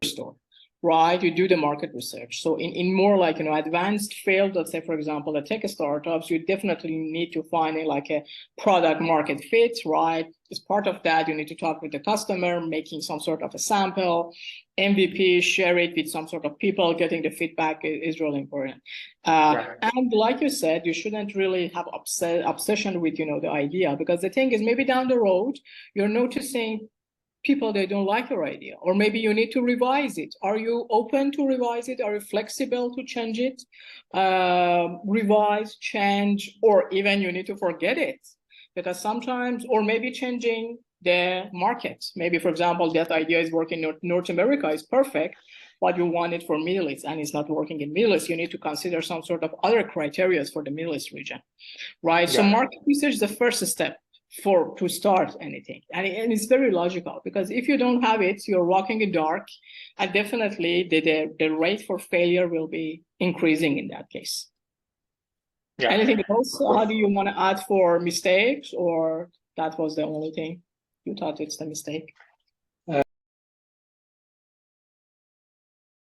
store, right? You do the market research. So in more like, advanced field, let's say, for example, the tech startups, you definitely need to find like a product market fit, right? As part of that, you need to talk with the customer, making some sort of a sample, MVP, share it with some sort of people, getting the feedback is really important. And like you said, you shouldn't really have obsession with, the idea, because the thing is maybe down the road, you're noticing people, they don't like your idea, or maybe you need to revise it. Are you open to revise it? Are you flexible to change it, revise, change, or even you need to forget it? Because sometimes, or maybe changing the market. Maybe, for example, that idea is working in North America, is perfect, but you want it for Middle East and it's not working in Middle East. You need to consider some sort of other criteria for the Middle East region, right? So market research is the first step to start anything, and it's very logical, because if you don't have it, you're walking in dark, and definitely the rate for failure will be increasing in that case. Anything else? How do you want to add for mistakes, or that was the only thing you thought it's the mistake?